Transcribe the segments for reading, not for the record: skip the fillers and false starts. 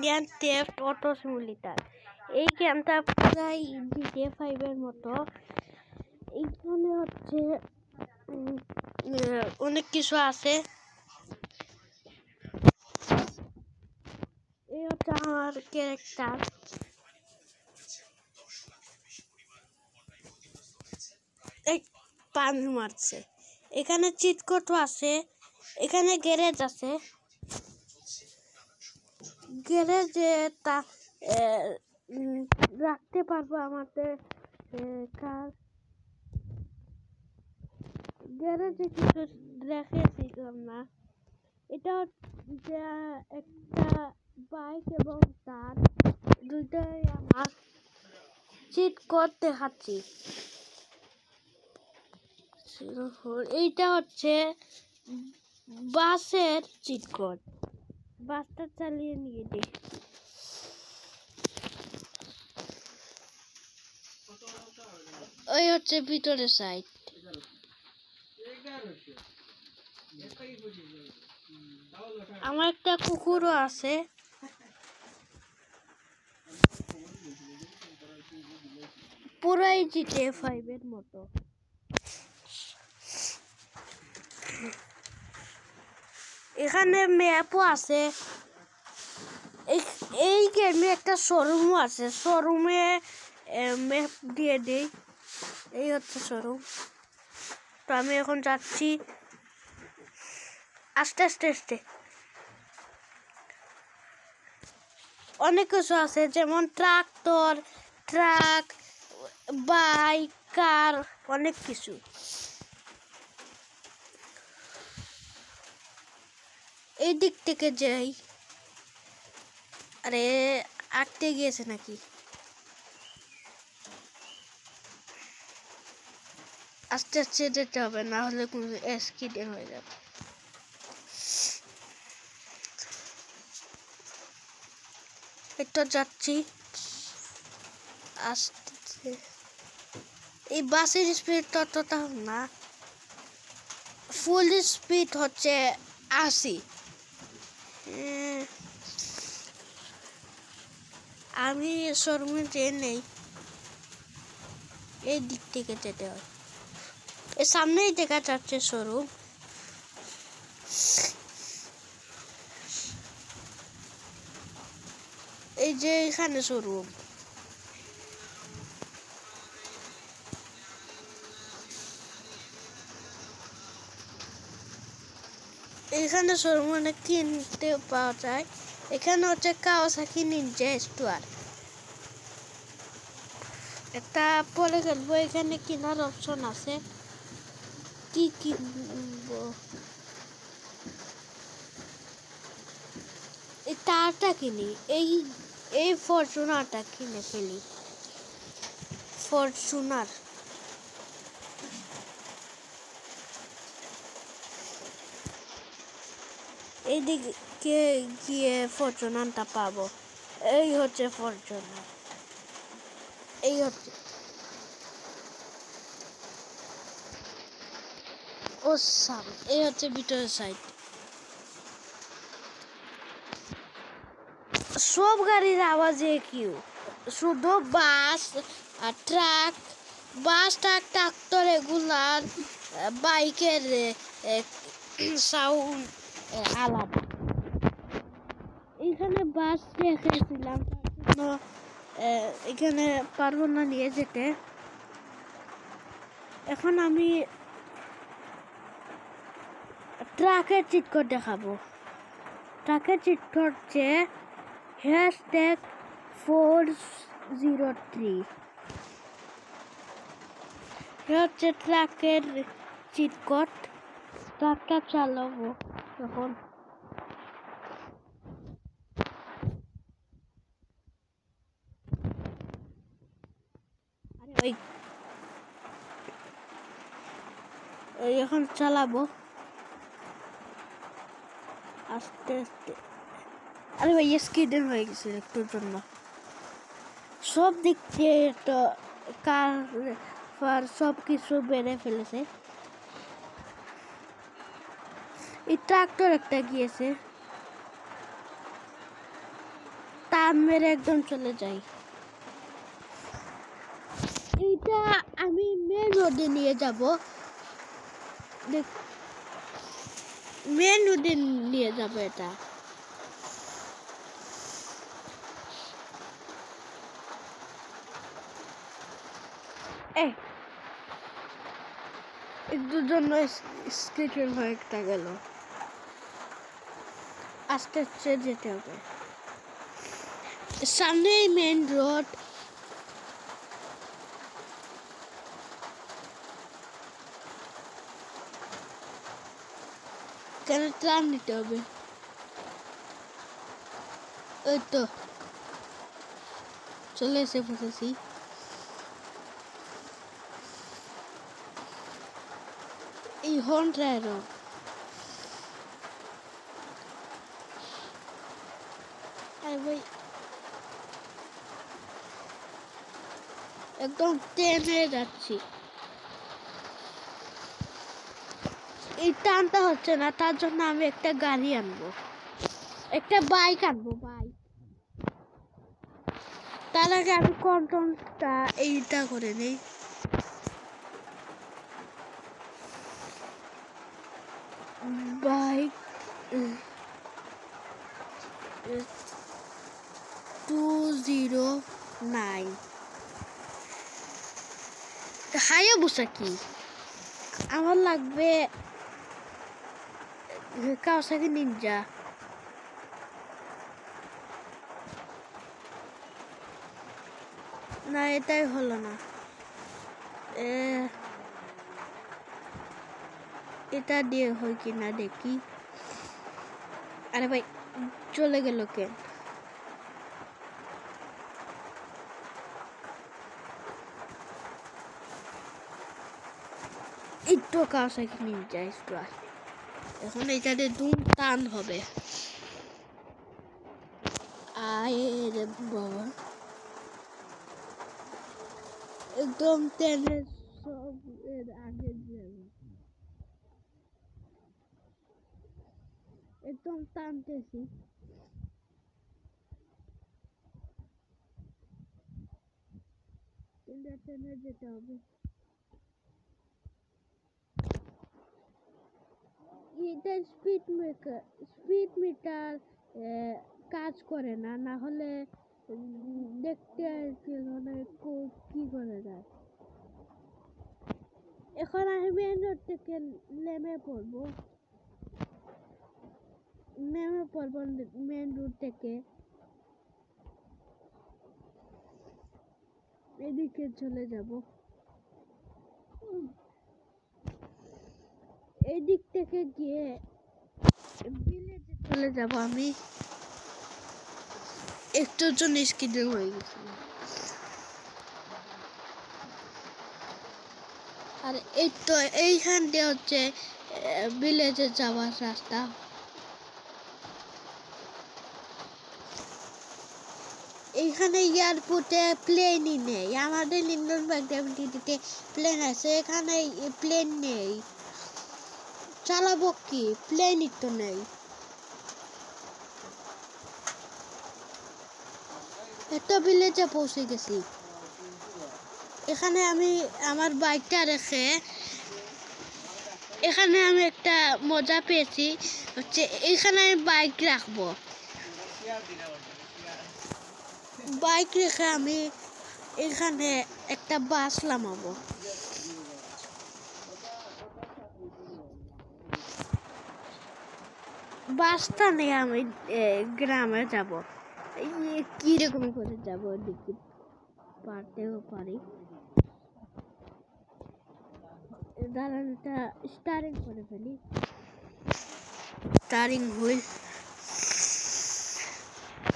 Grand theft auto simulator. এই গেমটা প্রায় GTA 5 এর মতো। এইখানে হচ্ছে অনেক কিছু আছে। এই হচ্ছে আমার ক্যারেক্টার। এই পানি মারছে। এখানে চিট কোড আছে, এখানে গ্যারেজ আছে। গ্যারেজে তা রাখতে পারবো আমাদের কার। গ্যারেজে কিছু রেখেছিলাম না। এটা হচ্ছে একটা বাইক এবং তার দুইটাই আমার চিট কোড দেখাচ্ছি। এইটা হচ্ছে বাসের চিট কোড। বাসটা চালিয়ে নিয়ে দিই। ওই হচ্ছে ভিতরের সাইড। আমার একটা কুকুরও আছে। পুরাই GTA 5 এর মতো। এখানে ম্যাপও আছে। এই গেমে একটা শোরুমও আছে। শোরুমে ম্যাপ দিয়ে দেই। এই হচ্ছে শোরুম। তো আমি এখন যাচ্ছি আস্তে আস্তে আস্তে। অনেক কিছু আছে, যেমন ট্রাক্টর, ট্রাক, বাইক, কার, অনেক কিছু। এই দিক থেকে যাই। আরে আটকে গিয়েছে নাকি? আস্তে আস্তে যেতে হবে, না হলে কোনো অ্যাক্সিডেন্ট হয়ে যাবে। একটু যাচ্ছি আস্তে। এই বাসের স্পিড ততটা না, ফুল স্পিড হচ্ছে 80। আমি শোরুমে ট্রেন নেই, এই দিক থেকে যেতে হয়। এর সামনেই দেখা যাচ্ছে শোরুম। এই যে এখানে শোরুম। এখানে শোরুম অনেক কিনতে পাওয়া যায়। এখানে হচ্ছে কাওয়াসাকি নিনজা স্টোর। একটা পরে খেলবো, এখানে কেনার অপশন আছে। কি কিনবো? এই তারটা কিনি। এই ফরচুনারটা কিনে ফেলি। ফরচুনার এইদিকে গিয়ে ফরচুনারটা পাবো। এই হচ্ছে ফরচুনার। এই হচ্ছে ও সাম। এই হচ্ছে ভিতরের সাইড। সব গাড়ির আওয়াজে কিউ, শুধু বাস আর ট্রাক, বাস ট্রাক ট্রাক্টর এগুলার বাইকের সাউন্ড আলাদা। এখানে বাস রেখেছিলাম, এখানে পারবো না নিয়ে যেতে। এখন আমি ট্রাকের চিট কোড দেখাবো। ট্রাকের চিট কোড হচ্ছে #403। হচ্ছে ট্রাকের চিট কোড। ট্রাকটা চালাবো তখন। এখন চালাবো আস্তে আস্তে। আরে ভাই স্কিডেন হয়ে গেছে একটুর জন্য। সব দিক থেকে তো কার সব কিছু বেড়ে ফেলেছে। এই ট্রাক্টর একটা গিয়েছে। টান মেরে একদম চলে যাই। এইটা আমি মেন রোডে নিয়ে যাব, মেন রোডে নিয়ে যাব এটা। একটুর জন্য স্ক্রিপ্টের ভয়টা গেল। আস্তে আস্তে যেতে হবে, সামনেই মেন রোড। কেন ট্রাম নিতে হবে? ওই তো চলে এসে বসেছি। এই হর্নটা এরকম একদম টেনে যাচ্ছি। এই টানটা হচ্ছে না, তার জন্য আমি একটা গাড়ি আনবো, একটা বাইক আনবো, বাইক। তার আগে আমি কন্ট্রোলটা এইটা করে নেই। বাইক 209 হায়াবুসা কি? আমার লাগবে কাওয়াসাকি নিনজা। না, এটাই হলো না। এটা দিয়ে হয় কিনা দেখি। আরে ভাই চলে গেল কেন? একটু কাওয়াসাকি নিনজা একটু আসবে। এখন এটাতে দুম টান হবে। আরে বাবা, একদম টেনে সব এর আগে যাবে, একদম টানতেছি। টেনে যেতে হবে। এটা স্পিড মিটার কাজ করে না, না হলে দেখতে কি করে যায়। এখন আমি মেন রোড থেকে নেমে পড়বো মেন রোড থেকে এদিকে চলে যাব। এই দিক থেকে গিয়ে ভিলেজে চলে যাব। আমি একটুর জন্য স্কিডিং হয়ে গেছিল। আর এই তো এইখান দিয়ে হচ্ছে ভিলেজে যাওয়ার রাস্তা। এইখানে এয়ারপোর্টে প্লেনই নেই। আমাদের লিন্ডনবার্গ ডেভিডিতে প্লেন আছে, এখানে প্লেন নেই। চালাবো কি? প্লেনই তো নেই। একটা ভিলেজে পৌঁছে গেছি। এখানে আমি আমার বাইকটা রেখে এখানে আমি একটা মজা পেয়েছি, হচ্ছে এখানে আমি বাইক রাখবো। বাইক রেখে আমি এখানে একটা বাস নামাবো। বাসটা নিয়ে আমি গ্রামে যাব। কিরকম করে যাব দেখি, পারতেও পারি। দাঁড়ান, এটা স্টারিং করে ফেলি। স্টারিং হুইল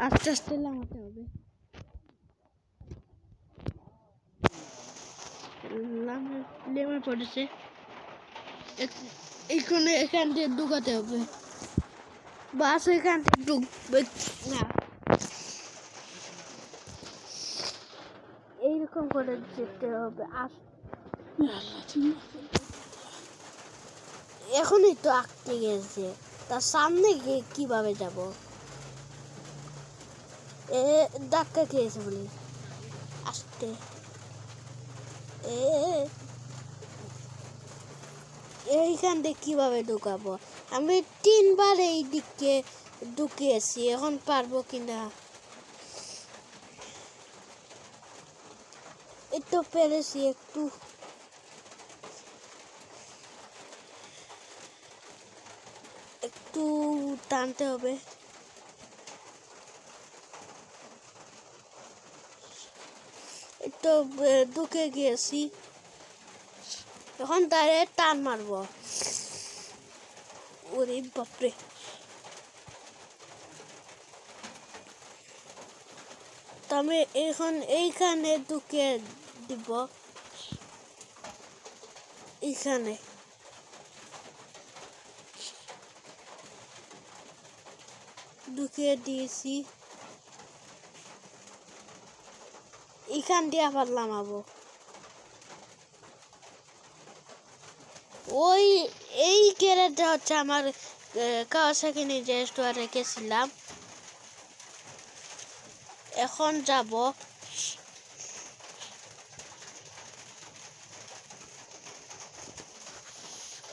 আস্তে আস্তে নামাতে হবে। লেমে পড়েছে, এখান থেকে ঢুকাতে হবে। বাস এখান থেকে ঢুকবে না, এইরকম করে যেতে হবে। এখনই তো আটকে গেছে, তার সামনে গিয়ে কিভাবে যাব? এ ধাক্কা খেয়েছে বলে আসতে এ এইখান থেকে কিভাবে ঢুকাবো আমি 3বার এই দিকে ঢুকিয়েছি এখন পারবো কিনা একটু পেরেছি একটু একটু টানতে হবে একটু ঢুকে গিয়েছি এখন তারে টান মারবো ওরে বাপরে আমি এখন এইখানে ঢুকে দিব এইখানে ঢুকিয়ে দিয়েছি এখান দিয়ে আবার নামাবো ওই এই গ্যারেজটা হচ্ছে আমার কাওয়াসাকি নিনজা স্টোরে রেখেছিলাম এখন যাব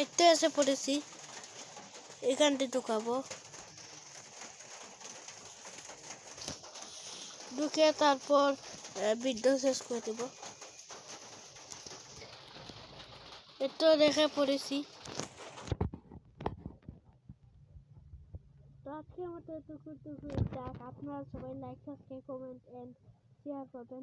একটু এসে পড়েছি এখানটি ঢুকাবো ঢুকে তারপর ভিডিও শেষ করে দেব একটু দেখে পড়েছি তো আজকের মতো এতটুকু আপনারা সবাই like subscribe comment and share করবেন